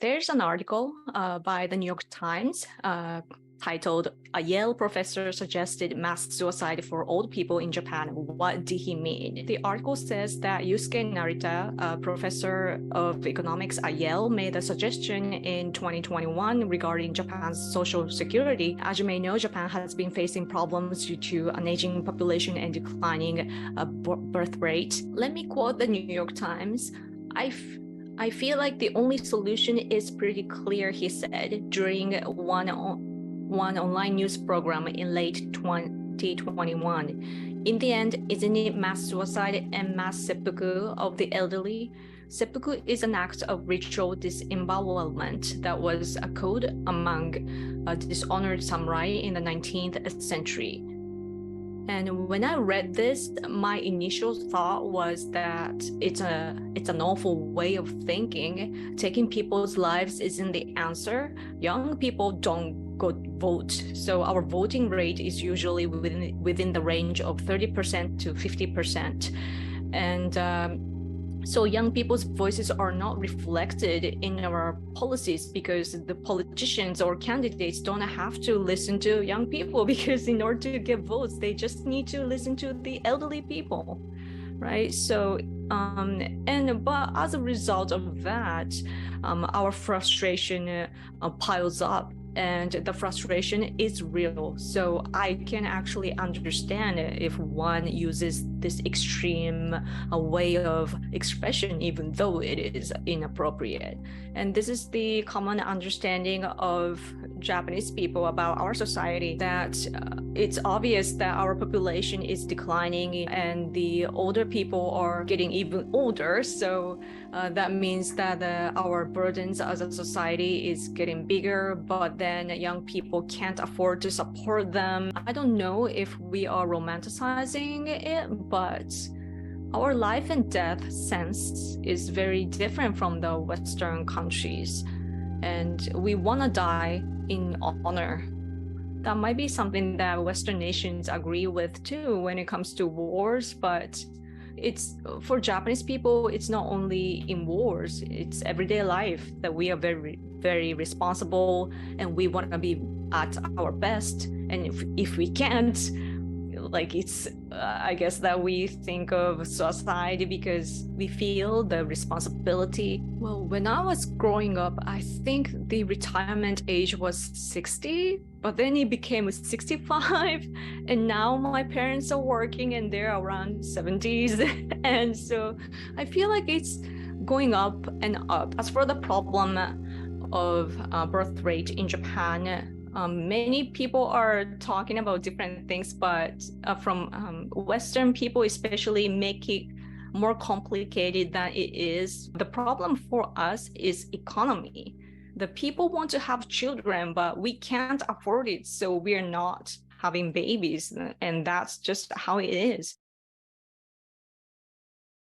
There's an article by the New York Times titled, "A Yale professor suggested mass suicide for old people in Japan. What did he mean?" The article says that Yusuke Narita, a professor of economics at Yale, made a suggestion in 2021 regarding Japan's social security. As you may know, Japan has been facing problems due to an aging population and declining birth rate. Let me quote the New York Times. I feel like the only solution is pretty clear, he said during one online news program in late 2021. In the end, isn't it mass suicide and mass seppuku of the elderly? Seppuku is an act of ritual disembowelment that was a code among dishonored samurai in the 19th century. And when I read this, my initial thought was that it's an awful way of thinking. Taking people's lives isn't the answer. Young people don't go vote, so our voting rate is usually within the range of 30% to 50%. And so young people's voices are not reflected in our policies because the politicians or candidates don't have to listen to young people, because in order to get votes, they just need to listen to the elderly people, right? So, but as a result of that, our frustration piles up. And the frustration is real. So I can actually understand if one uses this extreme way of expression, even though it is inappropriate. And this is the common understanding of Japanese people about our society, that it's obvious that our population is declining and the older people are getting even older. So that means that our burdens as a society is getting bigger, but then young people can't afford to support them. I don't know if we are romanticizing it, but our life and death sense is very different from the Western countries, and we want to die in honor. That might be something that Western nations agree with too when it comes to wars, but it's for Japanese people, it's not only in wars, it's everyday life that we are very, very responsible and we want to be at our best. And if we can't, like, it's I guess that we think of suicide because we feel the responsibility. Well, when I was growing up, I think the retirement age was 60, but then it became 65, and now my parents are working and they're around 70s. And so I feel like it's going up and up. As for the problem of birth rate in Japan, many people are talking about different things, but from Western people especially make it more complicated than it is. The problem for us is economy. The people want to have children, but we can't afford it, so we're not having babies, and that's just how it is.